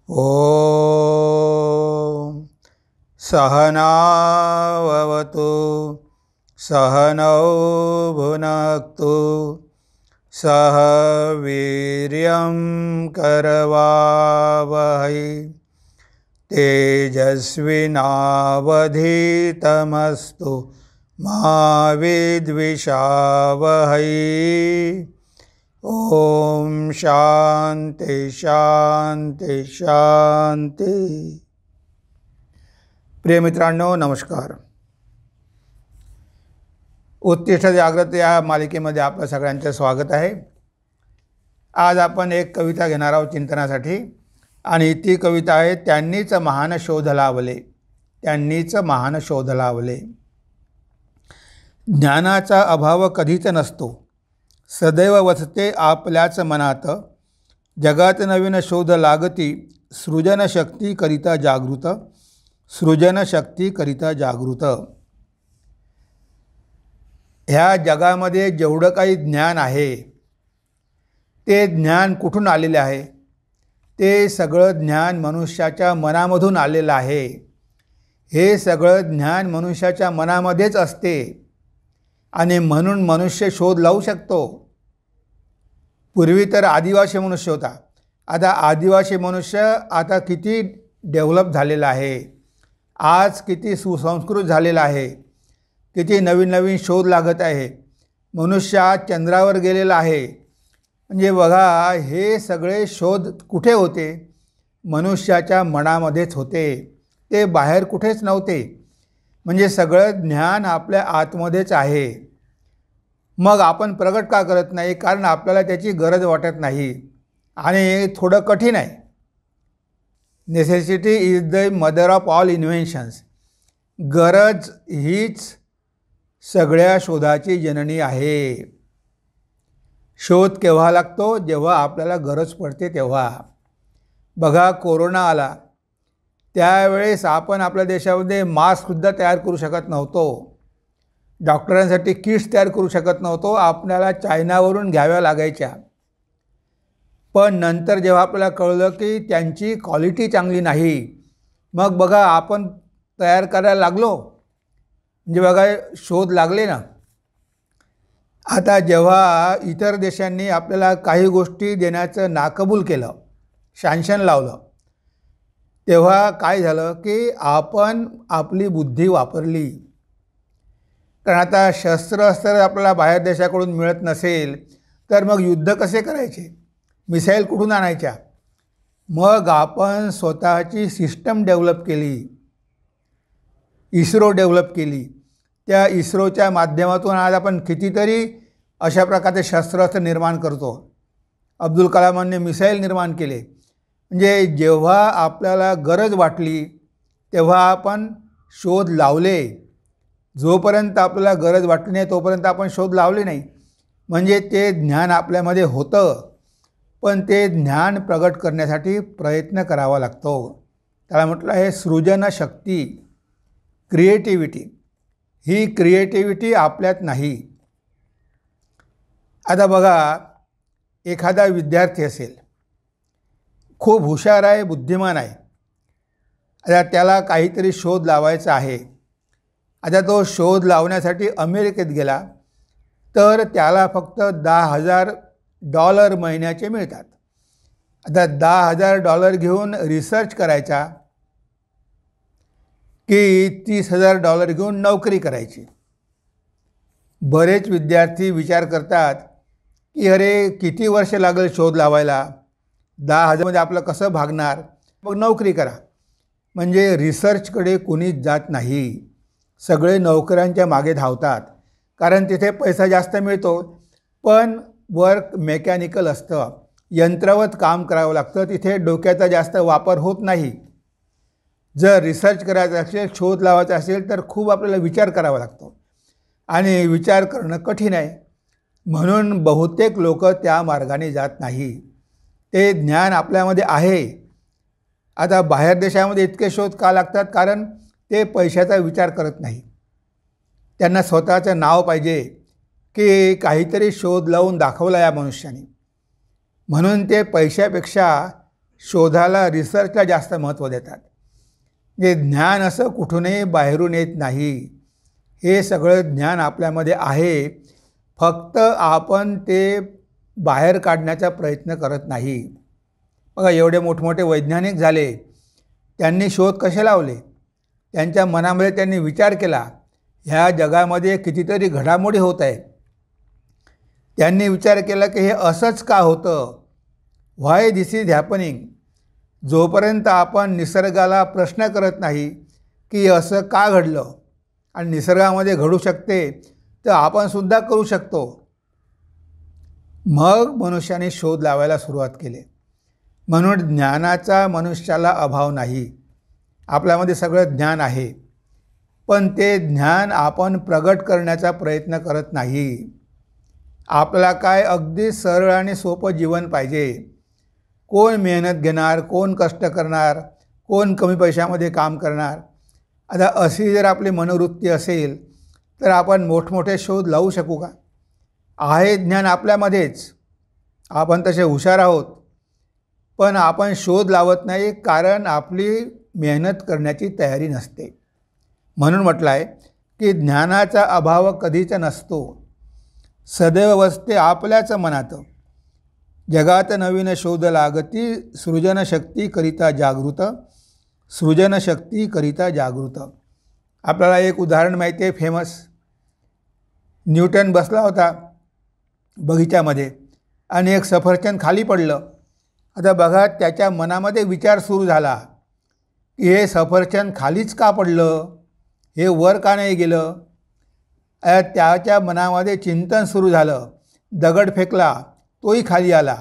ॐ सहनाववतु सहनौ भुनक्तु सह वीर्यं करवावहै तेजस्विनावधीतमस्तु मा विद्विषावहै। ओम शांति शांति शांति। प्रिय मित्रांनो, नमस्कार। उत्तिष्ठ जागृत या मालिकेमध्ये आपलं सगळ्यांचं स्वागत आहे। आज आपण एक कविता घेणार आहोत चिंतनासाठी, आणि ती कविता आहे त्यांनीच महान शोध लावले। त्यांनीच महान शोध लावले। ज्ञानाचा अभाव कधीच नसतो, सदैव वसते आपल्याच मनात। जगात नवीन शोध लागती, सृजन शक्ती करिता जागृत। सृजन शक्ती करिता जागृत। ह्या जगामध्ये जेवढं काही ज्ञान आहे ते ज्ञान कुठून आलेले आहे? ते सगळं ज्ञान मनुष्याच्या मनामधून आलेलं आहे। हे सगळं ज्ञान मनुष्याच्या मनामध्येच असते, आणि म्हणून मनुष्य शोध लावू शकतो। पूर्वी तर आदिवासी मनुष्य होता, आता आदिवासी मनुष्य आता किती डेव्हलप झालेला आहे, आज किती सुसंस्कृत झालेला आहे, किती नवीन नवीन शोध लागत आहे। मनुष्य आज चंद्रावर गेलेला आहे। म्हणजे बघा, हे सगळे शोध कुठे होते? मनुष्याच्या मनामध्येच होते, ते बाहेर कुठेच नव्हते। म्हणजे सगळं ज्ञान आपल्या आतमध्येच आहे। मग आपण प्रगट का करत नाही? कारण आपल्याला त्याची गरज वाटत नाही, आणि थोडं कठीण आहे। Necessity is the mother of all इन्व्हेन्शन्स। गरज हीच सगळ्या शोधाची जननी आहे। शोध केव्हा लागतो? जेव्हा आपल्याला गरज पडते तेव्हा। बघा, कोरोना आला त्यावेळेस आपण आपल्या देशामध्ये मास्कसुद्धा तयार करू शकत नव्हतो, डॉक्टरांसाठी किट्स तयार करू शकत नव्हतो, आपल्याला चायनावरून घ्याव्या लागायच्या। पण नंतर जेव्हा आपल्याला कळलं की त्यांची क्वालिटी चांगली नाही, मग बघा आपण तयार करायला लागलो। म्हणजे बघा, शोध लागले ना। आता जेव्हा इतर देशांनी आपल्याला काही गोष्टी देण्याचं नाकबूल केलं, सँक्शन लावलं, तेव्हा काय झालं की आपण आपली बुद्धी वापरली। कारण आता शस्त्र आपल्याला बाहेर देशाकडून मिळत नसेल तर मग युद्ध कसे करायचे? मिसाईल कुठून आणायच्या? मग आपण स्वतःची सिस्टम डेव्हलप केली, इस्रो डेव्हलप केली। त्या इस्रोच्या माध्यमातून आज आपण कितीतरी अशा प्रकारचे शस्त्रास्त्र निर्माण करतो। अब्दुल कलामांनी मिसाईल निर्माण केले। म्हणजे जेव्हा आपल्याला गरज वाटली तेव्हा आपण शोध लावले। जोपर्यंत आपल्याला गरज वाटली नाही तोपर्यंत आपण शोध लावले नाही। म्हणजे ते ज्ञान आपल्यामध्ये होतं, पण ते ज्ञान प्रगट करण्यासाठी प्रयत्न करावा लागतो। त्याला म्हटलं आहे सृजन शक्ती, क्रिएटिव्हिटी। ही क्रिएटिव्हिटी आपल्यात नाही। आता बघा, एखादा विद्यार्थी असेल, खूप हुशार आहे, बुद्धिमान आहे, आता त्याला काहीतरी शोध लावायचा आहे। आता तो शोध लावण्यासाठी अमेरिकेत गेला तर त्याला फक्त $10,000 महिन्याचे मिळतात। आता $10,000 घेऊन रिसर्च करायचा की $30,000 घेऊन नोकरी करायची? बरेच विद्यार्थी विचार करतात की अरे किती वर्ष लागेल शोध लावायला, 10,000 मध्ये आपलं कसं भागणार, मग नोकरी करा। म्हणजे रिसर्चकडे कोणीच जात नाही, सगळे नोकऱ्यांच्या मागे धावतात। कारण तिथे पैसा जास्त मिळतो, पण वर्क मेकॅनिकल असतं, यंत्रवत काम करावं लागतं, तिथे डोक्याचा जास्त वापर होत नाही। जर रिसर्च करायचं असेल, शोध लावायचा असेल तर खूप आपल्याला विचार करावा लागतो, आणि विचार करणं कठीण आहे। म्हणून बहुतेक लोक त्या मार्गाने जात नाही। ते ज्ञान आपल्यामध्ये आहे। आता बाहेर देशामध्ये इतके शोध का लागतात? कारण ते पैशाचा विचार करत नाही। त्यांना स्वतःचं नाव पाहिजे की काहीतरी शोध लावून दाखवला या मनुष्याने, म्हणून ते पैशापेक्षा शोधाला, रिसर्चला जास्त महत्त्व देतात. म्हणजे ज्ञान असं कुठूनही बाहेरून येत नाही. हे सगळं ज्ञान आपल्यामध्ये आहे, फक्त आपण ते बाहेर काढण्याचा प्रयत्न करत नाही. बघा, एवढे मोठमोठे वैज्ञानिक झाले, त्यांनी शोध कसे लावले? त्यांच्या मनामध्ये त्यांनी विचार केला, ह्या जगामध्ये कितीतरी घडामोडी होत आहेत. त्यांनी विचार केला की हे असंच का होतं, व्हाय दिस इज हॅपनिंग. जोपर्यंत आपण निसर्गाला प्रश्न करत नाही की असं का घडलं आणि निसर्गामध्ये घडू शकते तर आपणसुद्धा करू शकतो, मग मनुष्याने शोध लावायला सुरुवात केली. म्हणून ज्ञानाचा मनुष्याला अभाव नाही. आपल्यामध्ये सगळं ज्ञान आहे, पण ते ज्ञान आपण प्रगट करण्याचा प्रयत्न करत नाही. आपल्याला काय अगदी सरळ आणि सोपं जीवन पाहिजे. कोण मेहनत घेणार, कोण कष्ट करणार, कोण कमी पैशामध्ये काम करणार. आता अशी जर आपली मनोवृत्ती असेल तर आपण मोठमोठे शोध लावू शकू का? आहे ज्ञान आपल्यामध्येच, आपण तसे हुशार आहोत, पण आपण शोध लावत नाही कारण आपली मेहनत करण्याची तयारी नसते. म्हणून म्हटलं आहे की ज्ञानाचा अभाव कधीच नसतो, सदैव वसते आपल्याच मनात. जगात नवीन शोध लागती, सृजनशक्ती करिता जागृत, सृजनशक्ती करिता जागृत. आपल्याला एक उदाहरण माहिती आहे फेमस. न्यूटन बसला होता बगीच्यामध्ये आणि एक सफरचंद खाली पडलं. आता बघा, त्याच्या मनामध्ये विचार सुरू झाला की हे सफरचंद खालीच का पडलं, हे वर का नाही गेलं. त्याच्या मनामध्ये चिंतन सुरू झालं. दगड फेकला, तोही खाली आला.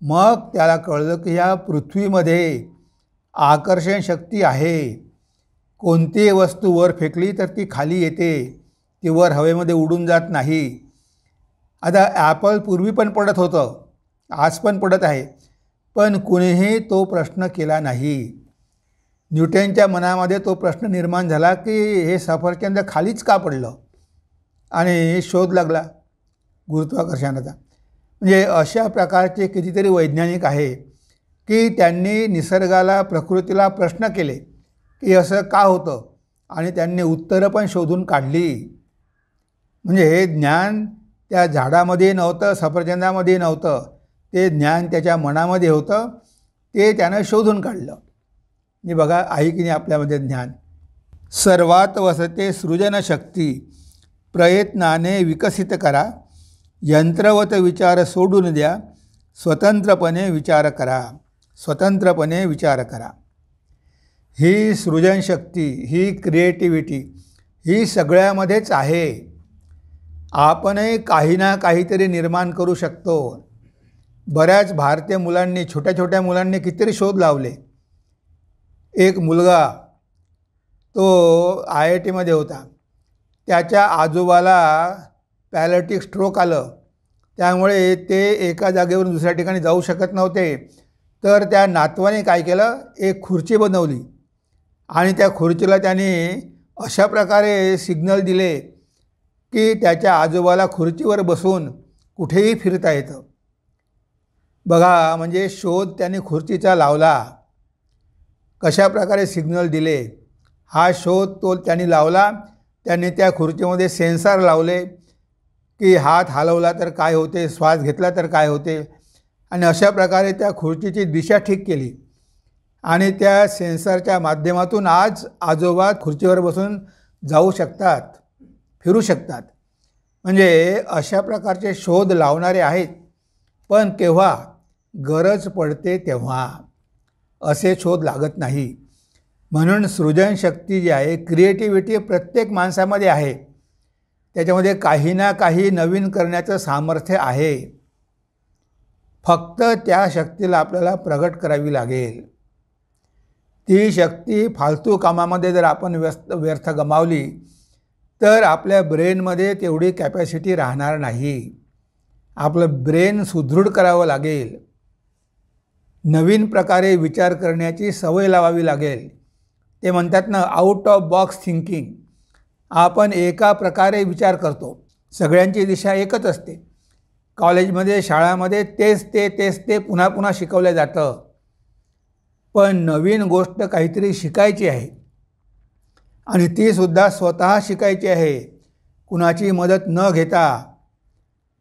मग त्याला कळलं की ह्या पृथ्वीमध्ये आकर्षण शक्ती आहे. कोणतीही वस्तू वर फेकली तर ती खाली येते, ती वर हवेमध्ये उडून जात नाही. आता ॲपल पूर्वी पण पडत होतं, आज पण पडत आहे, पण कुणीही तो प्रश्न केला नाही. न्यूटनच्या मनामध्ये तो प्रश्न निर्माण झाला की हे सफरचंद खालीच का पडलं, आणि शोध लागला गुरुत्वाकर्षणाचा. म्हणजे अशा प्रकारचे कितीतरी वैज्ञानिक आहे की त्यांनी निसर्गाला, प्रकृतीला प्रश्न केले की असं का होतं, आणि त्यांनी उत्तरं पण शोधून काढली. म्हणजे हे ज्ञान त्या झाडामध्ये नव्हतं, सफरचंदामध्ये नव्हतं, ते ज्ञान त्याच्या मनामध्ये होतं, ते त्यानं शोधून काढलं. म्हणजे बघा, आहे की नाही आपल्यामध्ये ज्ञान. सर्वात वसते सृजनशक्ती, प्रयत्नाने विकसित करा, यंत्रवत विचार सोडून द्या, स्वतंत्रपणे विचार करा, स्वतंत्रपणे विचार करा. ही सृजनशक्ती, ही क्रिएटिव्हिटी, ही सगळ्यामध्येच आहे. आपणही काही ना काहीतरी निर्माण करू शकतो. बऱ्याच भारतीय मुलांनी, छोट्या छोट्या मुलांनी कितीतरी शोध लावले. एक मुलगा, तो IIT होता, त्याच्या आजोबाला पॅरालिटिक स्ट्रोक आलं, त्यामुळे ते एका जागेवरून दुसऱ्या ठिकाणी जाऊ शकत नव्हते. तर त्या नातवाने काय केलं, एक खुर्ची बनवली आणि त्या खुर्चीला त्याने अशा प्रकारे सिग्नल दिले की त्याच्या आजोबाला खुर्चीवर बसून कुठेही फिरता येतं. बघा, म्हणजे शोध त्याने खुर्चीचा लावला, कशा प्रकारे सिग्नल दिले, हा शोध तो त्यांनी लावला. त्यांनी त्या खुर्चीमध्ये सेन्सर लावले की हात हलवला तर काय होते, श्वास घेतला तर काय होते, आणि अशा प्रकारे त्या खुर्चीची दिशा ठीक केली. आणि त्या सेन्सरच्या माध्यमातून आज आजोबा खुर्चीवर बसून जाऊ शकतात, फिरू शकतात. म्हणजे अशा प्रकारचे शोध लावणारे आहेत, पण केव्हा गरज पडते तेव्हा, असे शोध लागत नाही. म्हणून सृजनशक्ती जी आहे, क्रिएटिव्हिटी प्रत्येक माणसामध्ये आहे. त्याच्यामध्ये काही ना काही नवीन करण्याचं सामर्थ्य आहे. फक्त त्या शक्तीला आपल्याला प्रगट करावी लागेल. ती शक्ती फालतू कामामध्ये जर आपण व्यर्थ गमावली तर आपल्या ब्रेनमध्ये तेवढी कॅपॅसिटी राहणार नाही. आपलं ब्रेन सुदृढ करावं लागेल. नवीन प्रकारे विचार करण्याची सवय लावावी लागेल. ते म्हणतात ना, आउट ऑफ बॉक्स थिंकिंग. आपण एका प्रकारे विचार करतो, सगळ्यांची दिशा एकच असते. कॉलेजमध्ये, शाळामध्ये तेच ते पुन्हा पुन्हा शिकवलं जातं. पण नवीन गोष्ट काहीतरी शिकायची आहे आणि तीसुद्धा स्वतः शिकायची आहे, कुणाची मदत न घेता.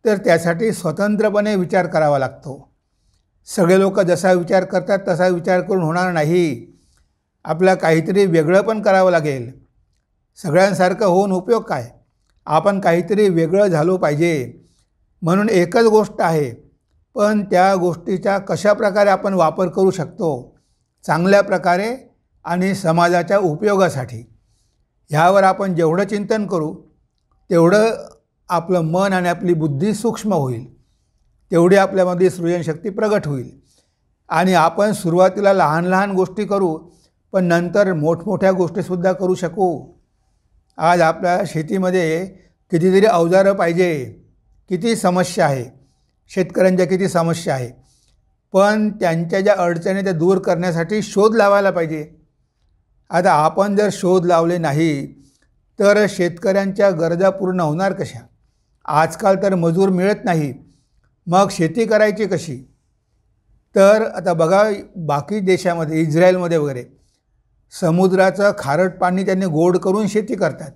तर त्यासाठी स्वतंत्रपणे विचार करावा लागतो. सगळे लोक जसा विचार करतात तसा विचार करून होणार नाही. आपल्याला काहीतरी वेगळं पण करावं लागेल. सगळ्यांसारखं होऊन उपयोग काय? आपण काहीतरी वेगळं झालो पाहिजे. म्हणून एकच गोष्ट आहे, पण त्या गोष्टीचा कशाप्रकारे आपण वापर करू शकतो, चांगल्या प्रकारे आणि समाजाच्या उपयोगासाठी, ह्यावर आपण जेवढं चिंतन करू तेवढं आपलं मन आणि आपली बुद्धी सूक्ष्म होईल, तेवढी आपल्यामध्ये सृजनशक्ती प्रगट होईल. आणि आपण सुरुवातीला लहान लहान गोष्टी करू, पण नंतर मोठमोठ्या गोष्टीसुद्धा करू शकू. आज आपल्या शेतीमध्ये कितीतरी अवजारं पाहिजे, किती समस्या आहे, शेतकऱ्यांच्या किती समस्या आहे, पण त्यांच्या ज्या अडचणी त्या दूर करण्यासाठी शोध लावायला पाहिजे. आता आपण जर शोध लावले नाही तर शेतकऱ्यांच्या गरजा पूर्ण होणार कशा? आजकाल तर मजूर मिळत नाही, मग शेती करायची कशी? तर आता बघा, बाकी देशामध्ये, इस्रायलमध्ये वगैरे समुद्राचं खारट पाणी त्यांनी गोड करून शेती करतात.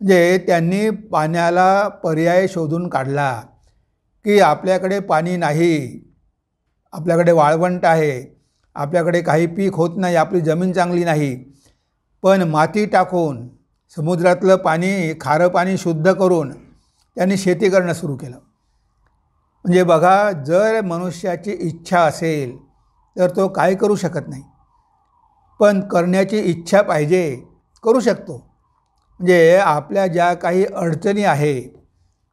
म्हणजे त्यांनी पाण्याला पर्याय शोधून काढला की आपल्याकडे पाणी नाही, आपल्याकडे वाळवंट आहे, आपल्याकडे काही पीक होत नाही, आपली जमीन चांगली नाही, पण माती टाकून समुद्रातलं पाणी, खारं पाणी शुद्ध करून त्यांनी शेती करणं सुरू केलं. म्हणजे बघा, जर मनुष्याची इच्छा असेल तर तो काय करू शकत नाही, पण करण्याची इच्छा पाहिजे, करू शकतो. म्हणजे आपल्या ज्या काही अडचणी आहे,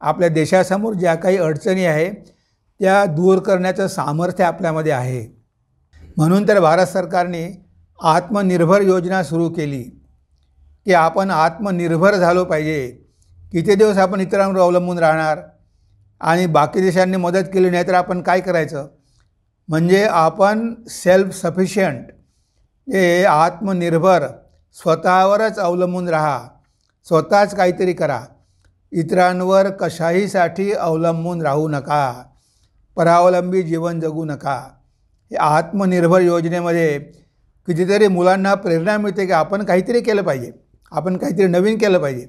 आपल्या देशासमोर ज्या काही अडचणी आहे त्या दूर करण्याचं सामर्थ्य आपल्यामध्ये आहे. म्हणून तर भारत सरकारने आत्मनिर्भर योजना सुरू केली की आपण आत्मनिर्भर झालो पाहिजे. किती दिवस आपण इतरांवर अवलंबून राहणार आणि बाकी देशांनी मदत केली नाही तर आपण काय करायचं? म्हणजे आपण सेल्फ सफिशियंट, हे आत्मनिर्भर, स्वतःवरच अवलंबून राहा, स्वतःच काहीतरी करा, इतरांवर कशाहीसाठी अवलंबून राहू नका, परावलंबी जीवन जगू नका. हे आत्मनिर्भर योजनेमध्ये कितीतरी मुलांना प्रेरणा मिळते की आपण काहीतरी केलं पाहिजे, आपण काहीतरी नवीन केलं पाहिजे.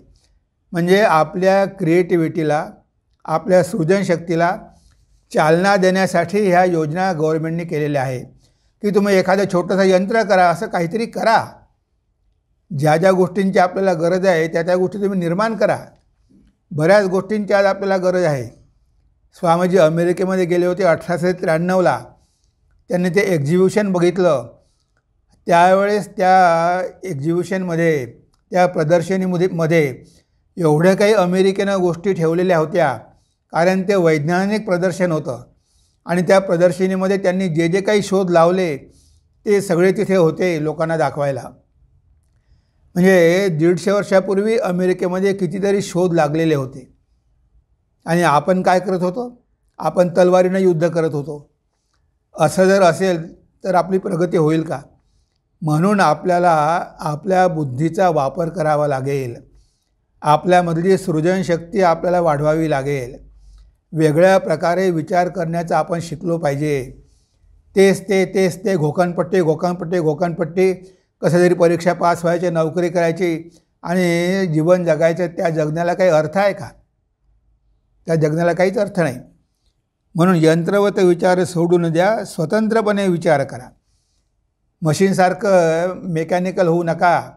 म्हणजे आपल्या क्रिएटिव्हिटीला, आपल्या सृजनशक्तीला चालना देण्यासाठी ह्या योजना गव्हर्नमेंटने केलेल्या आहे की तुम्ही एखादं छोटंसं यंत्र करा, असं काहीतरी करा. ज्या ज्या गोष्टींची आपल्याला गरज आहे त्या त्या गोष्टी तुम्ही निर्माण करा. बऱ्याच गोष्टींची आज आपल्याला गरज आहे. स्वामीजी अमेरिकेमध्ये गेले होते 1893ला. त्यांनी ते एक्झिबिशन बघितलं. त्यावेळेस त्या एक्झिबिशनमध्ये, त्या प्रदर्शनीमध्ये एवढ्या काही अमेरिकेनं गोष्टी ठेवलेल्या होत्या, कारण ते वैज्ञानिक प्रदर्शन होतं. आणि त्या प्रदर्शनीमध्ये त्यांनी जे जे काही शोध लावले ते सगळे तिथे होते लोकांना दाखवायला. म्हणजे 150 वर्षापूर्वी अमेरिकेमध्ये कितीतरी शोध लागलेले होते. आणि आपण काय करत होतो? आपण तलवारीनं युद्ध करत होतो. असं जर असेल तर आपली प्रगती होईल का? म्हणून आपल्याला आपल्या बुद्धीचा वापर करावा लागेल. आपल्यामधली सृजनशक्ती आपल्याला वाढवावी लागेल. वेगळ्या प्रकारे विचार करण्याचा आपण शिकलो पाहिजे. तेच ते घोकणपट्टी कसं तरी परीक्षा पास व्हायचे, नोकरी करायची आणि जीवन जगायचं. त्या जगण्याला काही अर्थ आहे का? त्या जगण्याला काहीच अर्थ नाही. म्हणून यंत्रवत विचार सोडून द्या, स्वतंत्रपणे विचार करा. मशीनसारखं मेकॅनिकल होऊ नका.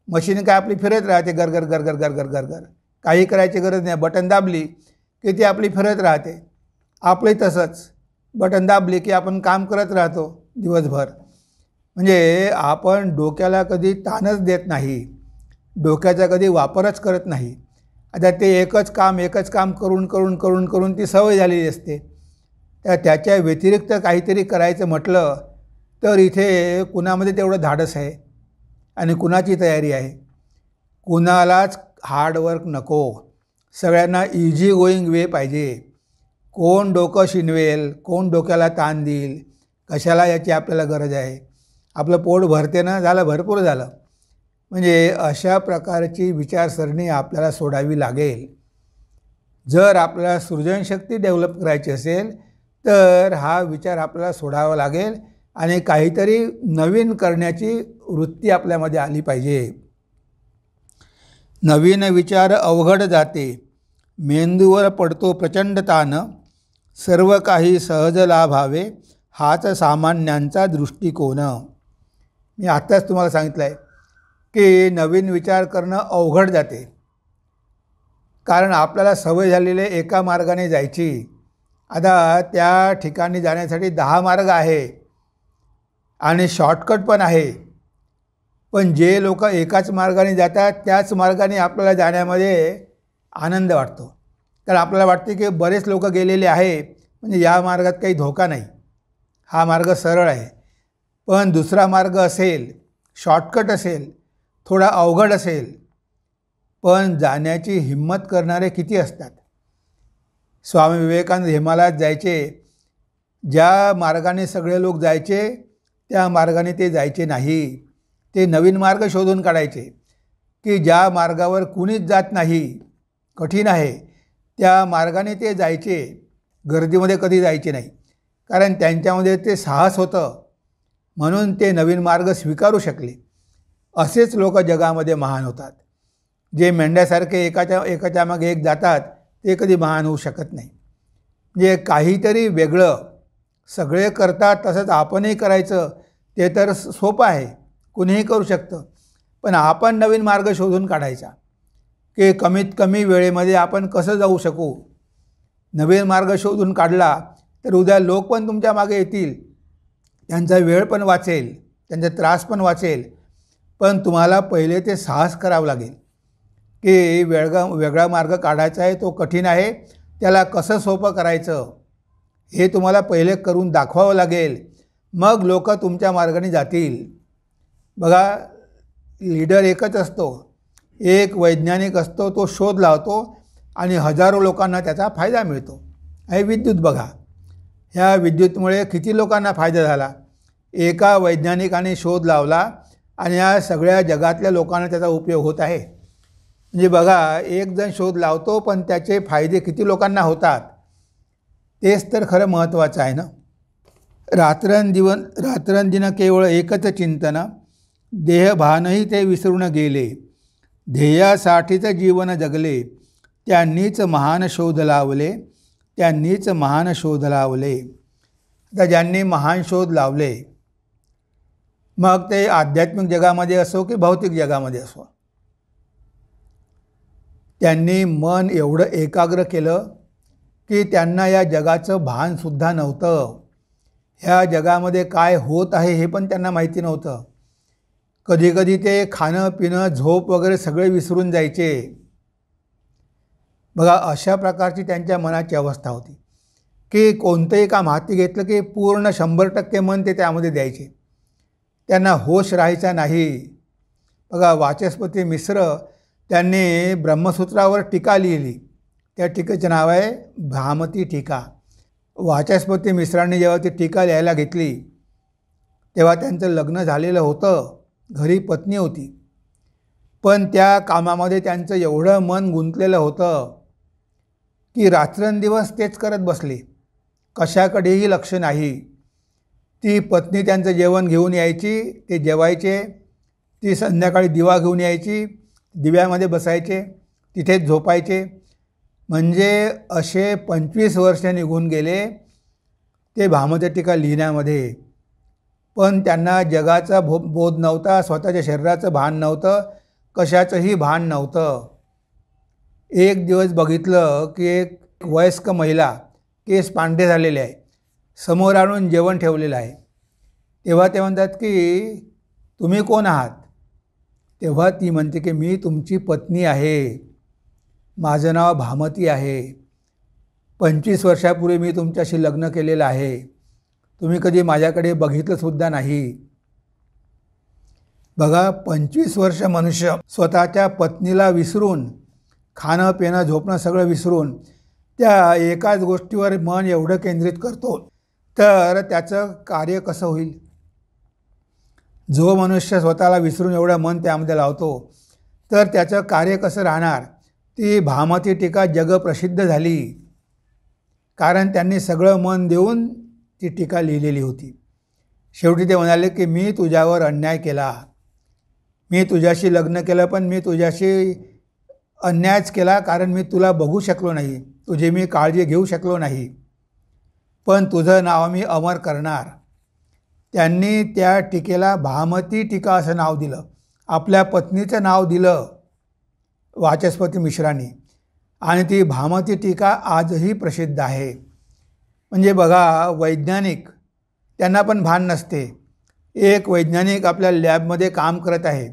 मशीन काय आपली फिरत राहते, गरगर गरगर गरगर गरगर, काही करायची गरज नाही. बटन दाबली की ती आपली फिरत राहते. आपलंही तसंच, बटन दाबली की आपण काम करत राहतो दिवसभर. म्हणजे आपण डोक्याला कधी ताणच देत नाही, डोक्याचा कधी वापरच करत नाही. आता ते एकच काम करून ती सवय झालेली असते. त्याच्या व्यतिरिक्त काहीतरी करायचं म्हटलं तर इथे कुणामध्ये तेवढं धाडस आहे आणि कुणाची तयारी आहे? कुणालाच हार्डवर्क नको. सगळ्यांना इझी गोईंग वे पाहिजे. कोण डोकं शिनवेल, कोण डोक्याला ताण देईल, कशाला याची आपल्याला गरज आहे? आपलं पोट भरते ना, झालं, भरपूर झालं. म्हणजे अशा प्रकारची विचारसरणी आपल्याला सोडावी लागेल. जर आपल्याला सृजनशक्ती डेव्हलप करायची असेल तर हा विचार आपल्याला सोडावा लागेल आणि काहीतरी नवीन करण्याची वृत्ती आपल्यामध्ये आली पाहिजे. नवीन विचार अवघड जाते, मेंदूवर पडतो प्रचंड ताण, सर्व काही सहज लाभावे हाच सामान्यांचा दृष्टिकोन. मी आत्ताच तुम्हाला सांगितलं आहे की नवीन विचार करणं अवघड जाते, कारण आपल्याला सवय झालेली एका मार्गाने जायची. आता त्या ठिकाणी जाण्यासाठी 10 मार्ग आहे आणि शॉर्टकट पण आहे, पण जे लोक एकाच मार्गाने जातात त्याच मार्गाने आपल्याला जाण्यामध्ये आनंद वाटतो. कारण आपल्याला वाटते की बरेच लोक गेलेले आहे, म्हणजे या मार्गात काही धोका नाही, हा मार्ग सरळ आहे. पण दुसरा मार्ग असेल, शॉर्टकट असेल, थोडा अवघड असेल, पण जाण्याची हिम्मत करणारे किती असतात. स्वामी विवेकानंद हिमालयात जायचे, ज्या मार्गाने सगळे लोक जायचे त्या मार्गाने ते जायचे नाही. ते नवीन मार्ग शोधून काढायचे की ज्या मार्गावर कुणीच जात नाही, कठीण आहे, त्या मार्गाने ते जायचे. गर्दीमध्ये कधी जायचे नाही, कारण त्यांच्यामध्ये ते साहस होतं, म्हणून ते नवीन मार्ग स्वीकारू शकले. असेच लोक जगामध्ये महान होतात. जे मेंढ्यासारखे एकाच्या मागे एक जातात ते कधी महान होऊ शकत नाही. म्हणजे काहीतरी वेगळं, सगळे करतात तसंच आपणही करायचं, ते तर सोपं आहे, कुणीही करू शकतं. पण आपण नवीन मार्ग शोधून काढायचा की कमीत कमी वेळेमध्ये आपण कसं जाऊ शकू. नवीन मार्ग शोधून काढला तर उद्या लोक पण तुमच्या मागे येतील, त्यांचा वेळ पण वाचेल, त्यांचा त्रास पण वाचेल. पण तुम्हाला पहिले ते साहस करावं लागेल की वेगळा मार्ग काढायचा आहे, तो कठीण आहे, त्याला कसं सोपं करायचं हे तुम्हाला पहिले करून दाखवावं लागेल. मग लोक तुमच्या मार्गाने जातील. बघा, लीडर एकच असतो, एक वैज्ञानिक असतो, तो शोध लावतो आणि हजारो लोकांना त्याचा फायदा मिळतो. हे विद्युत बघा, ह्या विद्युतमुळे किती लोकांना फायदा झाला. एका वैज्ञानिकाने शोध लावला आणि या सगळ्या जगातल्या लोकांना त्याचा उपयोग होत आहे. म्हणजे बघा, एक जण शोध लावतो पण त्याचे फायदे किती लोकांना होतात, तेच तर खरं महत्त्वाचं आहे ना. रात्रंदिन केवळ एकच चिंतन, देहभानही ते विसरून गेले, ध्येयासाठीच जीवन जगले, त्यांनीच महान शोध लावले, त्यांनीच महान शोध लावले. आता ज्यांनी महान शोध लावले, मग ते आध्यात्मिक जगामध्ये असो की भौतिक जगामध्ये असो, त्यांनी मन एवढं एकाग्र केलं की त्यांना या जगाचं भानसुद्धा नव्हतं. ह्या जगामध्ये काय होत आहे हे पण त्यांना माहिती नव्हतं. कधीकधी ते खाणं पिणं झोप वगैरे सगळे विसरून जायचे. बघा, अशा प्रकारची त्यांच्या मनाची अवस्था होती की कोणतंही काम हाती घेतलं की पूर्ण 100% मन ते त्यामध्ये द्यायचे, त्यांना होश राहायचा नाही. बघा, वाचस्पती मिश्र त्यांनी ब्रह्मसूत्रावर टीका लिहिली, त्या टीकेचं नाव आहे भामती टीका. वाचस्पती मिश्रांनी जेव्हा ती टीका लिहायला घेतली तेव्हा त्यांचं लग्न झालेलं होतं, घरी पत्नी होती, पण त्या कामामध्ये त्यांचं एवढं मन गुंतलेलं होतं की रात्रंदिवस तेच करत बसले, कशाकडेही लक्ष नाही. ती पत्नी त्यांचं जेवण घेऊन यायची, ते जेवायचे, ती संध्याकाळी दिवा घेऊन यायची, दिव्यामध्ये बसायचे, तिथेच झोपायचे. म्हणजे असे 25 वर्ष निघून गेले ते भामती टीका लिहिण्यामध्ये. पण त्यांना जगाचा बोध नव्हता, स्वतःच्या शरीराचं भान नव्हतं, कशाचंही भान नव्हतं. एक दिवस बघितलं की एक वयस्क महिला, केस पांढरे झालेले आहे, समोर आणून जेवण ठेवलेलं आहे. तेव्हा ते म्हणतात की तुम्ही कोण आहात. तेव्हा ती म्हणते की मी तुमची पत्नी आहे, माझं नाव भामती आहे, 25 वर्षापूर्वी मी तुमच्याशी लग्न केलेलं आहे, तुम्ही कधी माझ्याकडे बघितलंसुद्धा नाही. बघा, 25 वर्ष मनुष्य स्वतःच्या पत्नीला विसरून, खाणं पिणं झोपणं सगळं विसरून त्या एकाच गोष्टीवर मन एवढं केंद्रित करतो, तर त्याचं कार्य कसं होईल. जो मनुष्य स्वतःला विसरून एवढं मन त्यामध्ये लावतो तर त्याचं कार्य कसं राहणार. ती भामती टीका जगप्रसिद्ध झाली, कारण त्यांनी सगळं मन देऊन ती टीका लिहिलेली होती. शेवटी ते म्हणाले की मी तुझ्यावर अन्याय केला, मी तुझ्याशी लग्न केलं, पण मी तुझ्याशी अन्यायच केला, कारण मी तुला बघू शकलो नाही, तुझी मी काळजी घेऊ शकलो नाही, पण तुझं नाव मी अमर करणार. त्यांनी त्या टीकेला भामती टीका असं नाव दिलं. आपल्या पत्नीचं नाव दिलं वाचस्पती मिश्रांनी, आणि ती भामती टीका आजही प्रसिद्ध आहे. म्हणजे बघा, वैज्ञानिक त्यांना पण भान नसते. एक वैज्ञानिक आपल्या लॅबमध्ये काम करत आहे,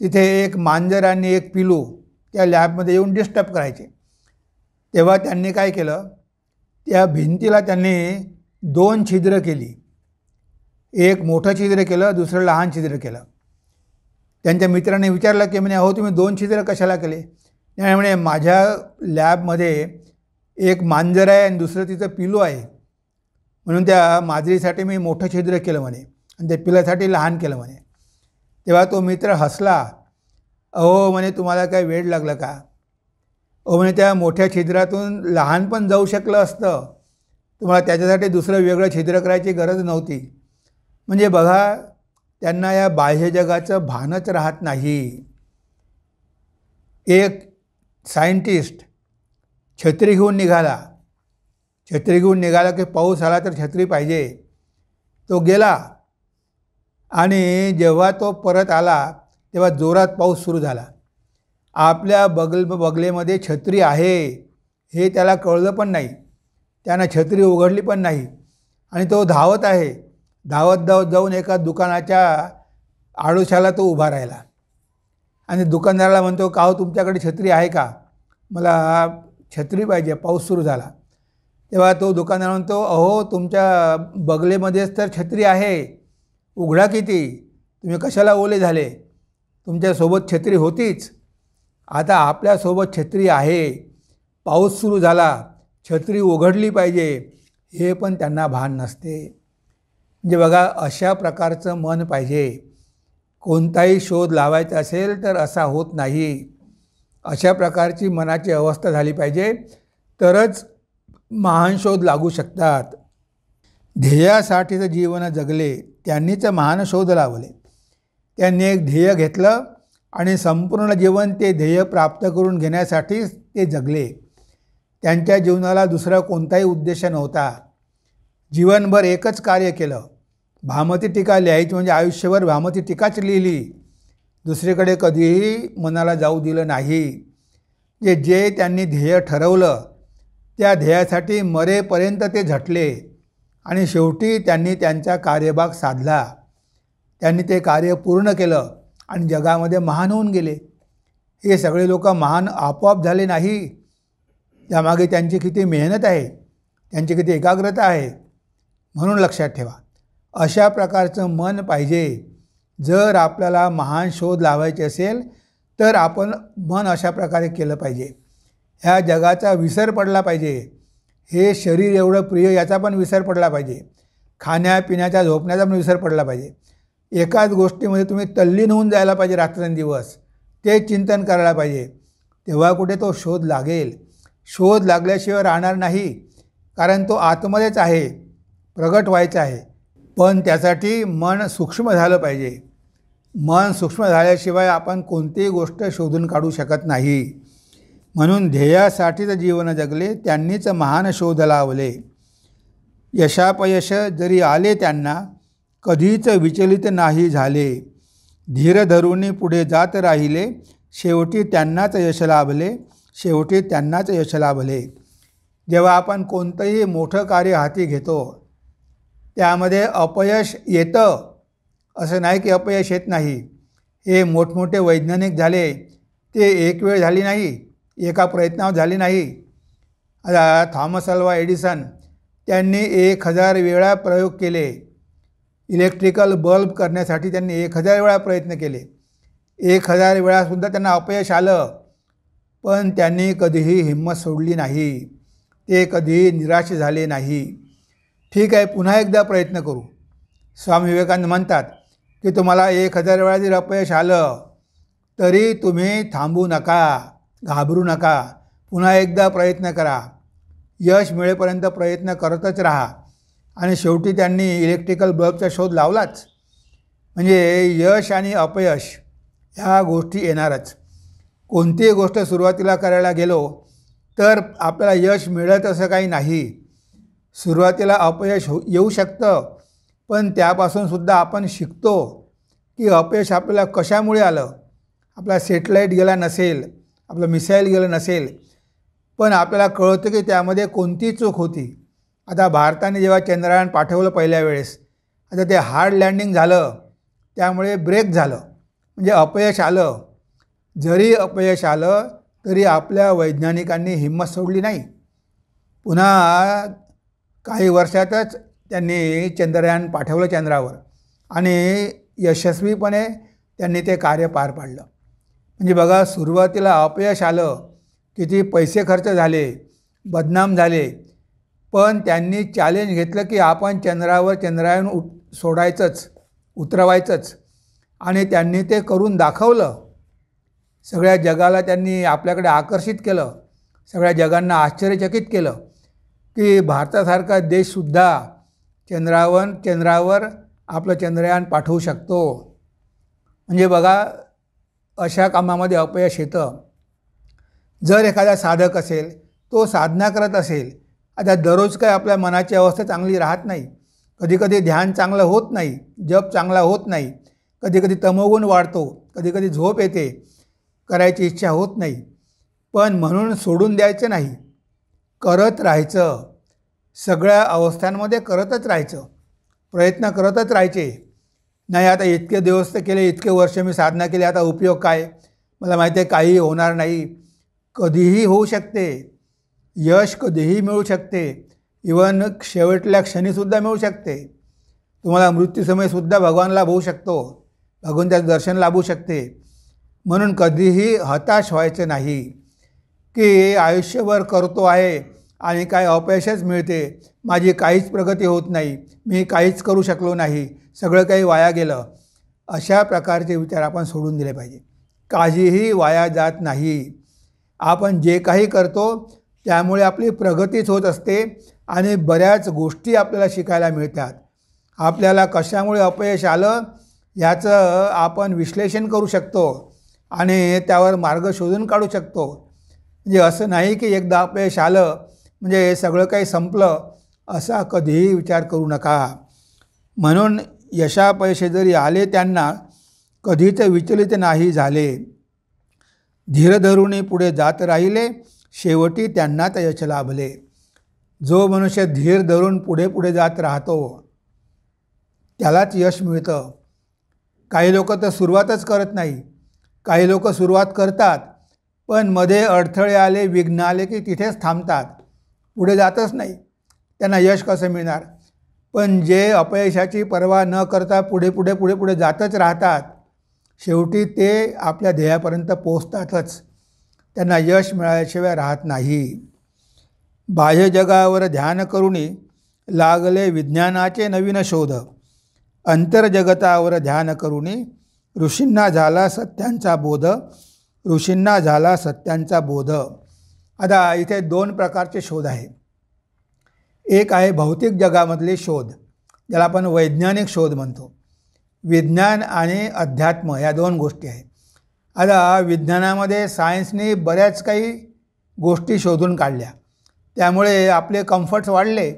तिथे एक मांजर आणि एक पिलू त्या लॅबमध्ये येऊन डिस्टर्ब करायचे. तेव्हा त्यांनी काय केलं, त्या भिंतीला त्यांनी 2 छिद्र केली. एक मोठं छिद्र केलं, दुसरं लहान छिद्र केलं. त्यांच्या मित्राने विचारलं की म्हणे, अहो तुम्ही 2 छिद्र कशाला केले? त्यामुळे म्हणे, माझ्या लॅबमध्ये एक मांजर आहे आणि दुसरं तिचं पिलू आहे, म्हणून त्या मांजरीसाठी मी मोठं छिद्र केलं म्हणे, आणि त्या पिलासाठी लहान केलं म्हणे. तेव्हा तो मित्र हसला. अहो म्हणे, तुम्हाला काय वेड लागलं का? अहो म्हणे, त्या मोठ्या छिद्रातून लहान पण जाऊ शकलं असतं, तुम्हाला त्याच्यासाठी दुसरं वेगळं छिद्र करायची गरज नव्हती. म्हणजे बघा, त्यांना या बाह्य जगाचं भानच राहत नाही. एक सायंटिस्ट छत्री घेऊन निघाला, की पाऊस आला तर छत्री पाहिजे. तो गेला आणि जेव्हा तो परत आला तेव्हा जोरात पाऊस सुरू झाला. आपल्या बगलेमध्ये छत्री आहे हे त्याला कळलं पण नाही, त्यानं छत्री उघडली पण नाही, आणि तो धावत आहे. धावत जाऊन एका दुकानाच्या आडोशाला तो उभा राहिला आणि दुकानदाराला म्हणतो, का हो तुमच्याकडे छत्री आहे का? मला छत्री पाहिजे, पाऊस सुरू झाला. तेव्हा तो दुकानदार म्हणतो, अहो तुमच्या बगलेमध्येच तर छत्री आहे, उघडा किती, तुम्ही कशाला ओले झाले? तुमच्यासोबत छत्री होतीच, आता आपल्यासोबत छत्री आहे, पाऊस सुरू झाला, छत्री उघडली पाहिजे, हे पण त्यांना भान नसते. म्हणजे बघा, अशा प्रकारचं मन पाहिजे. कोणताही शोध लावायचा असेल तर असा होत नाही. अशा प्रकारची मनाची अवस्था झाली पाहिजे, तरच महान शोध लागू शकतात. ध्येयासाठीचं जीवन जगले, त्यांनीच महान शोध लावले. त्यांनी एक ध्येय घेतलं आणि संपूर्ण जीवन ते ध्येय प्राप्त करून घेण्यासाठीच ते जगले. त्यांच्या जीवनाला दुसरा कोणताही उद्देश नव्हता. जीवनभर एकच कार्य केलं, भामती टीका लिहायची, म्हणजे आयुष्यभर भामती टीकाच लिहिली, दुसरीकडे कधीही मनाला जाऊ दिलं नाही. जे त्यांनी ध्येय ठरवलं त्या ध्येयासाठी मरेपर्यंत ते झटले, आणि शेवटी त्यांनी त्यांचा कार्यभाग साधला. त्यांनी ते कार्य पूर्ण केलं आणि जगामध्ये महान होऊन गेले. हे सगळे लोक महान आपोआप झाले नाही, त्यामागे त्यांची किती मेहनत आहे, त्यांची किती एकाग्रता आहे. म्हणून लक्षात ठेवा, अशा प्रकारचं मन पाहिजे. जर आपल्याला महान शोध लावायचे असेल तर आपण मन अशा प्रकारे केलं पाहिजे. ह्या जगाचा विसर पडला पाहिजे. हे शरीर एवढं प्रिय याचा पण विसर पडला पाहिजे. खाण्यापिण्याच्या झोपण्याचा पण विसर पडला पाहिजे. एकाच गोष्टीमध्ये तुम्ही तल्लीन होऊन जायला पाहिजे रात्रंदिवस, ते चिंतन करायला पाहिजे. तेव्हा कुठे तो शोध लागेल. शोध लागल्याशिवाय राहणार नाही, कारण तो आतमध्येच आहे, प्रगट व्हायचा आहे. पण त्यासाठी मन सूक्ष्म झालं पाहिजे. मन सूक्ष्म झाल्याशिवाय आपण कोणतीही गोष्ट शोधून काढू शकत नाही. म्हणून ध्येयासाठीचं जीवन जगले, त्यांनीच महान शोध लावले. यशापयश जरी आले त्यांना, कधीच विचलित नाही झाले. धीर धरूनी पुढे जात राहिले, शेवटी त्यांनाच यश लाभले, शेवटी त्यांनाच यश लाभले. जेव्हा आपण कोणतंही मोठं कार्य हाती घेतो त्यामध्ये अपयश येतं, असं नाही की अपयश येत नाही. हे मोठमोठे वैज्ञानिक झाले, ते एक वेळ झाली नाही, एका प्रयत्नावर झाली नाही. आता थॉमस अल्वा एडिसन, त्यांनी 1000 वेळा प्रयोग केले. इलेक्ट्रिकल बल्ब करण्यासाठी त्यांनी 1000 वेळा प्रयत्न केले. 1000 वेळासुद्धा त्यांना अपयश आलं, पण त्यांनी कधीही हिंमत सोडली नाही, ते कधीही निराश झाले नाही. ठीक आहे, पुन्हा एकदा प्रयत्न करू. स्वामी विवेकानंद म्हणतात की तुम्हाला 1000 वेळा जर अपयश आलं तरी तुम्ही थांबू नका, घाबरू नका, पुन्हा एकदा प्रयत्न करा. यश मिळेपर्यंत प्रयत्न करतच राहा. आणि शेवटी त्यांनी इलेक्ट्रिकल बल्बचा शोध लावलाच. म्हणजे यश आणि अपयश ह्या गोष्टी येणारच. कोणतीही गोष्ट सुरुवातीला करायला गेलो तर आपल्याला यश मिळत असं काही नाही. सुरुवातीला अपयश येऊ शकतं, पण त्यापासूनसुद्धा आपण शिकतो की अपयश आपल्याला कशामुळे आलं. आपला सॅटेलाईट गेला नसेल, आपलं मिसाईल गेलं नसेल, पण आपल्याला कळतं की त्यामध्ये कोणती चूक होती. आता भारताने जेव्हा चंद्रयान पाठवलं पहिल्या वेळेस, आता ते हार्ड लँडिंग झालं, त्यामुळे ब्रेक झालं, म्हणजे अपयश आलं. जरी अपयश आलं तरी आपल्या वैज्ञानिकांनी हिंमत सोडली नाही. पुन्हा काही वर्षातच त्यांनी चंद्रयान पाठवलं चंद्रावर आणि यशस्वीपणे त्यांनी ते कार्य पार पाडलं. म्हणजे बघा, सुरुवातीला अपयश आलं, किती पैसे खर्च झाले, बदनाम झाले, पण त्यांनी चॅलेंज घेतलं की आपण चंद्रावर चंद्रयान सोडायचंच, उतरवायचंच, आणि त्यांनी ते करून दाखवलं. सगळ्या जगाला त्यांनी आपल्याकडे आकर्षित केलं. सगळ्या जगांना आश्चर्यचकित केलं की भारतासारखा देशसुद्धा चंद्रावर आपलं चंद्रयान पाठवू शकतो. म्हणजे बघा, अशा कामामध्ये अपयश येतं. जर एखादा साधक असेल, तो साधना करत असेल, आता दररोज काय आपल्या मनाची अवस्था चांगली राहत नाही. कधीकधी ध्यान चांगलं होत नाही, जप चांगला होत नाही, कधीकधी तमोगुण वाढतो, कधीकधी झोप येते, करायची इच्छा होत नाही. पण म्हणून सोडून द्यायचं नाही, करत राहायचं. सगळ्या अवस्थांमध्ये करतच राहायचं, प्रयत्न करतच राहायचे. नाही आता इतके दिवस तर केले, इतके वर्ष मी साधना केली, आता उपयोग काय, मला माहिती आहे काहीही होणार नाही. कधीही होऊ शकते, यश कधीही मिळू शकते, इवन शेवटल्या क्षणीसुद्धा मिळू शकते. तुम्हाला मृत्यूसमयीसुद्धा भगवान लाभ होऊ शकतो, भगवंताचं दर्शन लाभू शकते. म्हणून कधीही हताश व्हायचं नाही की आयुष्यभर करतो आहे आणि काय अपयशच मिळते, माझी काहीच प्रगती होत नाही, मी काहीच करू शकलो नाही, सगळं काही वाया गेलं. अशा प्रकारचे विचार आपण सोडून दिले पाहिजे. काहीही वाया जात नाही. आपण जे काही करतो त्यामुळे आपली प्रगतीच होत असते आणि बऱ्याच गोष्टी आपल्याला शिकायला मिळतात. आपल्याला कशामुळे अपयश आलं याचं आपण विश्लेषण करू शकतो आणि त्यावर मार्ग शोधून काढू शकतो. म्हणजे असं नाही की एकदा अपयश आलं म्हणजे सगळं काही संपलं, असा कधीही विचार करू नका. म्हणून यशापयश जरी आले त्यांना कधीच विचलित नाही झाले. धीर धरूनी पुढे जात राहिले, शेवटी त्यांनाच यश लाभले. जो मनुष्य धीर धरून पुढे पुढे जात राहतो त्यालाच यश मिळतं. काही लोक तर सुरुवातच करत नाही. काही लोक सुरुवात करतात पण मध्ये अडथळे आले, विघ्न आले की तिथेच थांबतात, पुढे जातच नाही. त्यांना यश कसं मिळणार? पण जे अपयशाची पर्वा न करता पुढे पुढे पुढे पुढे जातच राहतात, शेवटी ते आपल्या ध्येयापर्यंत पोचतातच. त्यांना यश मिळाल्याशिवाय राहत नाही. बाह्य जगावर ध्यान करुनी लागले विज्ञानाचे नवीन शोध. अंतर्जगतावर ध्यान करुनी ऋषींना झाला सत्यांचा बोध. ऋषींना झाला सत्यांचा बोध. आता इथे दोन प्रकारचे शोध आहे. एक आहे भौतिक जगामधले शोध, ज्याला आपण वैज्ञानिक शोध म्हणतो. विज्ञान आणि अध्यात्म या दोन गोष्टी आहेत. आता विज्ञानामध्ये सायन्सने बऱ्याच काही गोष्टी शोधून काढल्या, त्यामुळे आपले कम्फर्ट्स वाढले,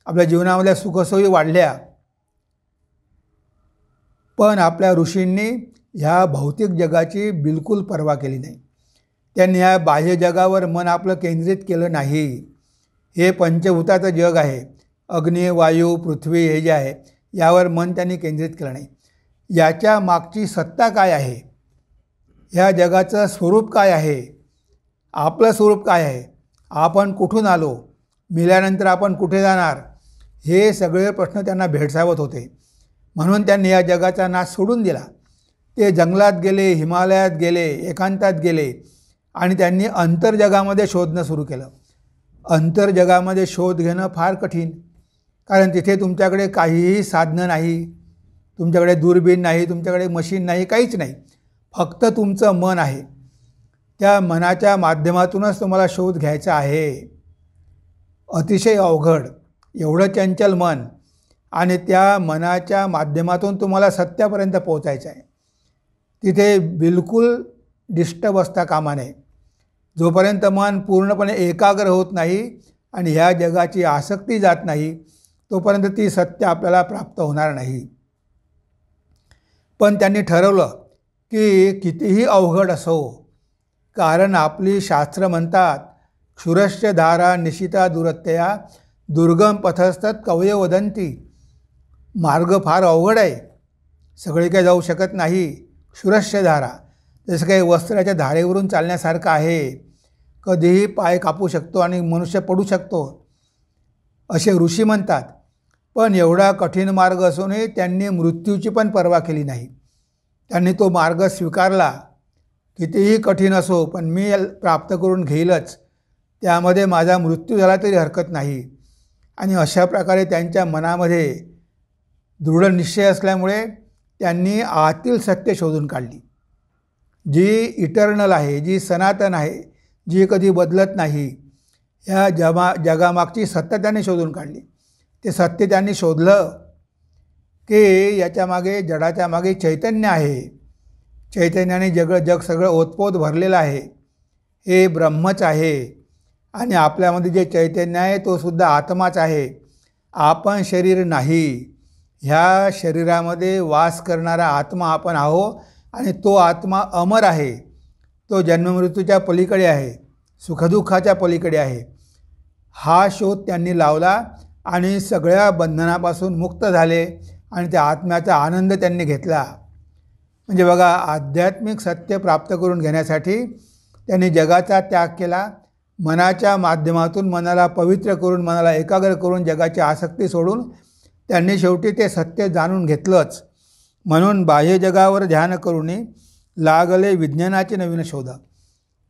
आपल्या जीवनामधल्या सुखसोयी वाढल्या. पण आपल्या ऋषींनी ह्या भौतिक जगाची बिलकुल पर्वा केली नाही. त्यांनी ह्या बाह्य जगावर मन आपलं केंद्रित केलं नाही. हे पंचभूताचं जग आहे, अग्नी, वायू, पृथ्वी हे जे आहे यावर मन त्यांनी केंद्रित केलं नाही. याच्या मागची सत्ता काय आहे, ह्या जगाचं स्वरूप काय आहे, आपलं स्वरूप काय आहे, आपण कुठून आलो, मेल्यानंतर आपण कुठे जाणार, हे सगळे प्रश्न त्यांना भेडसावत होते. म्हणून त्यांनी या जगाचा नाश सोडून दिला. ते जंगलात गेले, हिमालयात गेले, एकांतात गेले आणि त्यांनी अंतर्जगामध्ये शोधणं सुरू केलं. अंतर्जगामध्ये शोध घेणं फार कठीण, कारण तिथे तुमच्याकडे काहीही साधनं नाही, तुमच्याकडे दूरबीण नाही, तुमच्याकडे मशीन नाही, काहीच नाही. फक्त तुमचं मन आहे. त्या मनाच्या माध्यमातूनच तुम्हाला शोध घ्यायचा आहे. अतिशय अवघड, एवढं चंचल मन, आणि त्या मनाच्या माध्यमातून तुम्हाला सत्यापर्यंत पोहोचायचं आहे. तिथे बिलकुल डिस्टर्ब असता कामा नये. जोपर्यंत मन पूर्णपणे एकाग्र होत नाही आणि ह्या जगाची आसक्ती जात नाही, तोपर्यंत ती सत्य आपल्याला प्राप्त होणार नाही. पण त्यांनी ठरवलं की कितीही अवघड असो, कारण आपली शास्त्र म्हणतात, क्षुरस्य धारा निशिता दुरत्यया दुर्गम पथस्तत कवयो वदंती. मार्ग फार अवघड आहे, सगळे काही जाऊ शकत नाही. क्षुरस्य धारा जसं काही वस्त्राच्या धारेवरून चालण्यासारखं आहे. कधीही पाय कापू शकतो आणि मनुष्य पडू शकतो, असे ऋषी म्हणतात. पण एवढा कठीण मार्ग असूनही त्यांनी मृत्यूची पण पर्वा केली नाही. त्यांनी तो मार्ग स्वीकारला. कितीही कठीण असो, पण मी प्राप्त करून घेईलच, त्यामध्ये माझा मृत्यू झाला तरी हरकत नाही. आणि अशा प्रकारे त्यांच्या मनामध्ये दृढ निश्चय असल्यामुळे त्यांनी आतील सत्य शोधून काढली, जी इटर्नल आहे, जी सनातन आहे, जी कधी बदलत नाही. ह्या जगामागची सत्य त्यांनी शोधून काढली. ते सत्य त्यांनी शोधलं की याच्या मागे, जडाच्या मागे चैतन्य आहे. चैतन्याने जग सगळं ओतपोत भरलेलं आहे. हे ब्रह्मच आहे. आणि आपल्यामध्ये जे चैतन्य आहे तो सुद्धा आत्माच आहे. आपण शरीर नाही. ह्या शरीरामध्ये वास करणारा आत्मा आपण आहो, आणि तो आत्मा अमर आहे. तो जन्ममृत्यूच्या पलीकडे आहे, सुखदुःखाच्या पलीकडे आहे. हा शोध त्यांनी लावला आणि सगळ्या बंधनापासून मुक्त झाले आणि त्या आत्म्याचा आनंद त्यांनी घेतला. म्हणजे बघा, आध्यात्मिक सत्य प्राप्त करून घेण्यासाठी त्यांनी जगाचा त्याग केला. मनाच्या माध्यमातून मनाला पवित्र करून, मनाला एकाग्र करून, जगाची आसक्ती सोडून त्यांनी शेवटी ते सत्य जाणून घेतलंच. म्हणून बाह्य जगावर ध्यान करूनी लागले विज्ञानाचे नवीन शोध.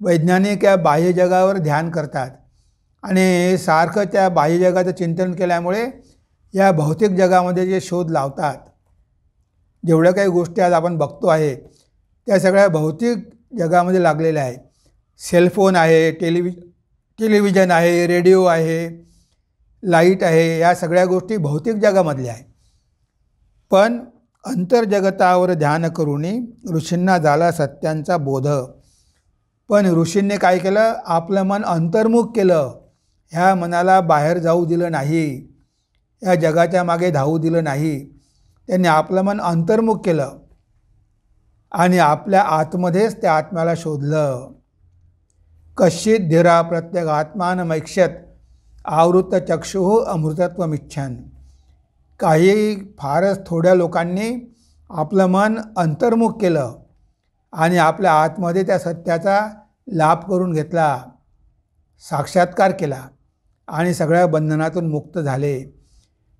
वैज्ञानिक या बाह्य जगावर ध्यान करतात आणि सारखं त्या बाह्य जगाचं चिंतन केल्यामुळे या भौतिक जगामध्ये जे शोध लावतात, जेवढ्या काही गोष्टी आज आपण बघतो आहे त्या सगळ्या भौतिक जगामध्ये लागलेल्या आहे. सेलफोन आहे, टेलिव्हिजन आहे, रेडिओ आहे, लाईट आहे, या सगळ्या गोष्टी भौतिक जगामधल्या आहे. पण अंतर्जगतावर ध्यान करूनी ऋषींना झाला सत्यांचा बोध. पण ऋषींनी काय केलं? आपलं मन अंतर्मुख केलं. ह्या मनाला बाहेर जाऊ दिलं नाही, या जगाच्या मागे धावू दिलं नाही. त्यांनी आपलं मन अंतर्मुख केलं आणि आपल्या आतमध्येच त्या आत्म्याला शोधलं. कश्चित धीरा प्रत्येक आत्मानमैक्षत आवृत्त चक्षुः अमृतत्वमिच्छन्. काही फारच थोड्या लोकांनी आपलं मन अंतर्मुख केलं आणि आपल्या आतमध्ये त्या सत्याचा लाभ करून घेतला, साक्षात्कार केला आणि सगळ्या बंधनातून मुक्त झाले.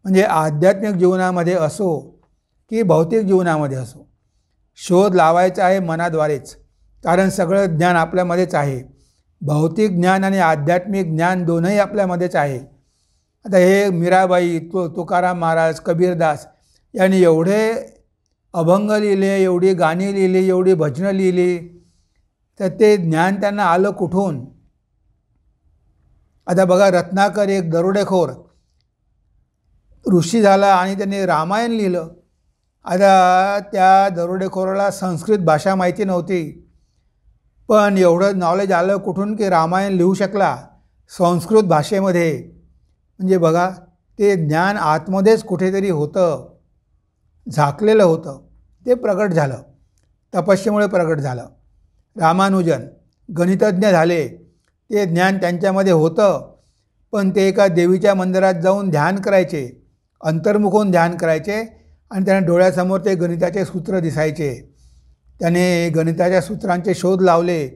म्हणजे आध्यात्मिक जीवनामध्ये असो की भौतिक जीवनामध्ये असो, शोध लावायचा आहे मनाद्वारेच, कारण सगळं ज्ञान आपल्यामध्येच आहे. भौतिक ज्ञान आणि आध्यात्मिक ज्ञान दोनही आपल्यामध्येच आहे. आता हे मीराबाई, तुकाराम महाराज, कबीरदास यांनी एवढे अभंग लिहिले, एवढी गाणी लिहिली, एवढी भजनं लिहिली, तर ते ज्ञान त्यांना आलं कुठून? आता बघा, रत्नाकर एक दरोडेखोर ऋषी झाला आणि त्यांनी रामायण लिहिलं. आता त्या दरोडेखोराला संस्कृत भाषा माहिती नव्हती, पण एवढं नॉलेज आलं कुठून की रामायण लिहू शकला संस्कृत भाषेमध्ये. म्हणजे बघा, ते ज्ञान आतमध्येच कुठेतरी होतं, झाकलेलं होतं, ते प्रगट झालं, तपस्येमुळे प्रगट झालं. रामानुजन गणितज्ञ झाले, ते ज्ञान त्यांच्यामध्ये होतं, पण ते एका देवीच्या मंदिरात जाऊन ध्यान करायचे, अंतर्मुख होऊन ध्यान करायचे आणि त्यांना डोळ्यासमोर ते गणिताचे सूत्र दिसायचे. त्याने गणिताच्या सूत्रांचे शोध लावले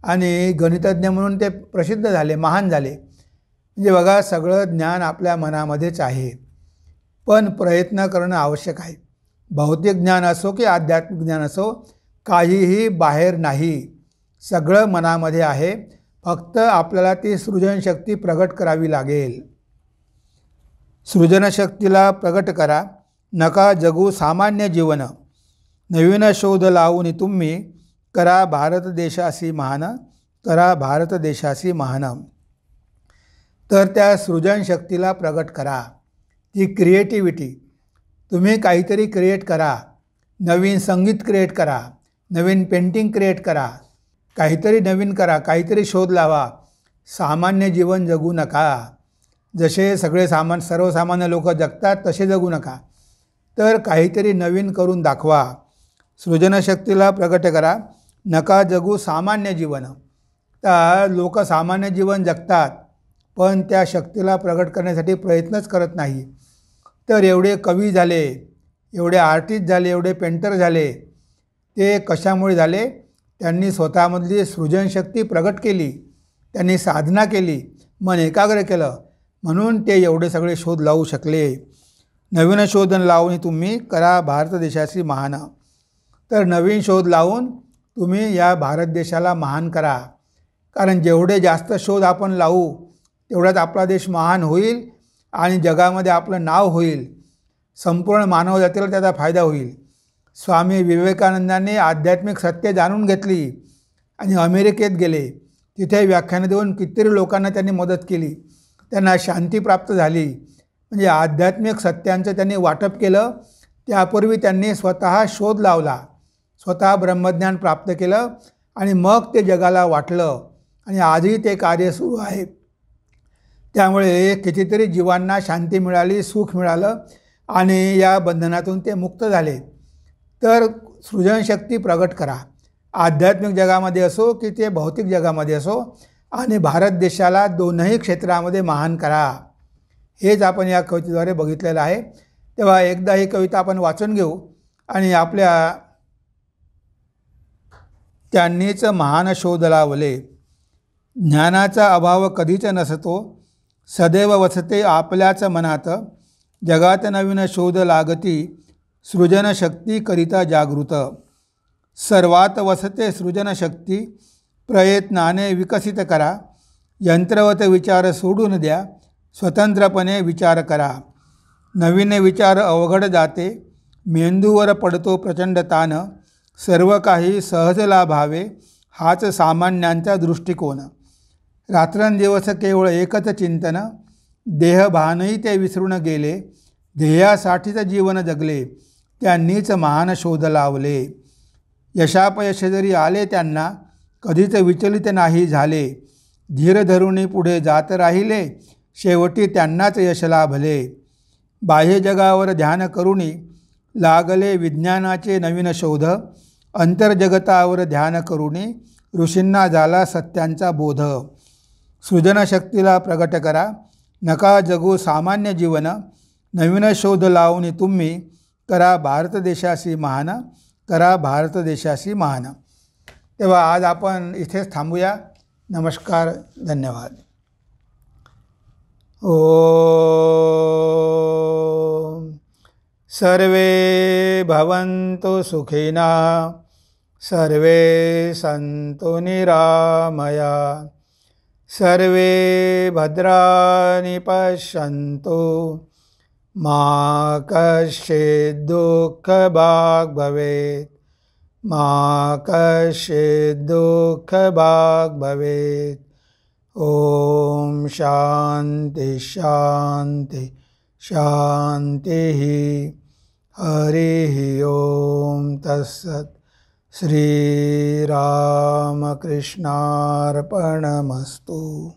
आणि गणितज्ञ म्हणून ते प्रसिद्ध झाले, महान झाले. म्हणजे बघा, सगळं ज्ञान आपल्या मनामध्येच आहे, पण प्रयत्न करणं आवश्यक आहे. भौतिक ज्ञान असो की आध्यात्मिक ज्ञान असो, काहीही बाहेर नाही, सगळं मनामध्ये आहे. फक्त आपल्याला ती सृजनशक्ती प्रगट करावी लागेल. सृजनशक्तीला प्रगट करा, नका जगू सामान्य जीवन. नवीन शोध लावून तुम्ही करा भारत देशासी महान, करा भारत देशासी महान. तर त्या सृजनशक्तीला प्रगट करा. ती क्रिएटिव्हिटी, तुम्ही काहीतरी क्रिएट करा. नवीन संगीत क्रिएट करा, नवीन पेंटिंग क्रिएट करा, काहीतरी नवीन करा, काहीतरी शोध लावा. सामान्य जीवन जगू नका. जसे सगळे सर्वसामान्य लोक जगतात तसे जगू नका. तर काहीतरी नवीन करून दाखवा. सृजनशक्तीला प्रगट करा. नका जगू सामान्य जीवन. तर लोक सामान्य जीवन जगतात पण त्या शक्तीला प्रगट करण्यासाठी प्रयत्नच करत नाही. तर एवढे कवी झाले, एवढे आर्टिस्ट झाले, एवढे पेंटर झाले, ते कशामुळे झाले? त्यांनी स्वतःमधली सृजनशक्ती प्रगट केली, त्यांनी साधना केली, मन एकाग्र केलं, म्हणून ते एवढे सगळे शोध लावू शकले. नवीन शोध लावून तुम्ही करा भारत देशाशी महान. तर नवीन शोध लावून तुम्ही या भारत देशाला महान करा. कारण जेवढे जास्त शोध आपण लावू तेवढाच आपला देश महान होईल आणि जगामध्ये आपलं नाव होईल. संपूर्ण मानवजातीला त्याचा फायदा होईल. स्वामी विवेकानंदांनी आध्यात्मिक सत्य जाणून घेतली आणि अमेरिकेत गेले. तिथे व्याख्यानं देऊन कितीतरी लोकांना त्यांनी मदत केली. त्यांना शांती प्राप्त झाली. म्हणजे आध्यात्मिक सत्यांचं त्यांनी वाटप केलं. त्यापूर्वी त्यांनी स्वतः शोध लावला, स्वतः ब्रह्मज्ञान प्राप्त केलं आणि मग ते जगाला वाटलं आणि आजही ते कार्य सुरू आहे. त्यामुळे कितीतरी जीवांना शांती मिळाली, सुख मिळालं आणि या बंधनातून ते मुक्त झाले. तर सृजनशक्ती प्रगट करा. आध्यात्मिक जगामध्ये असो की ते भौतिक जगामध्ये असो, आणि भारत देशाला दोनही क्षेत्रामध्ये महान करा. हेच आपण या कवितेद्वारे बघितलेलं आहे. तेव्हा एकदा ही कविता आपण वाचून घेऊ आणि आपल्या त्यांनीच महान शोध लावले. ज्ञानाचा अभाव कधीच नसतो, सदैव वसते आपल्याच मनात. जगात नवीन शोध लागती, सृजनशक्ती करिता जागृत. सर्वात वसते सृजनशक्ती, प्रयत्नाने विकसित करा. यंत्रवत विचार सोडून द्या, स्वतंत्रपणे विचार करा. नवीन विचार अवघड जाते, मेंदूवर पडतो प्रचंड ताण. सर्व काही सहज लाभावे, हाच सामान्यांचा दृष्टिकोन. रात्रंदिवस केवळ एकच चिंतन, देहभानही ते विसरून गेले. ध्येयासाठीच जीवन जगले, त्यांनीच महान शोध लावले. यशापयश जरी आले त्यांना, कधीच विचलित नाही झाले. धीर धरुणी पुढे जात राहिले, शेवटी त्यांनाच यश लाभले. बाह्य जगावर ध्यान करुणी, लागले विज्ञानाचे नवीन शोध. अंतर्जगतावर ध्यान करुणी, ऋषींना झाला सत्यांचा बोध. सृजनशक्तीला प्रगट करा. नका जगू सामान्य जीवन. नवीन शोध लावून तुम्ही करा भारत देशाशी महान. करा भारत देशाशी महान. तेव्हा आज आपण इथेच थांबूया. नमस्कार, धन्यवाद. ओम सर्वे भवन्तु सुखिनः, सर्वे सन्तु निरामया, सर्वे भद्राणि पश्यन्तु, मा कश्चित् दुःखभाग् भवेत्, मा कश्चित् दुःखभाग् भवेत्. ओम शांति शांति शांति. हरि ओम तत्सत्. श्री रामकृष्णार्पणमस्तु.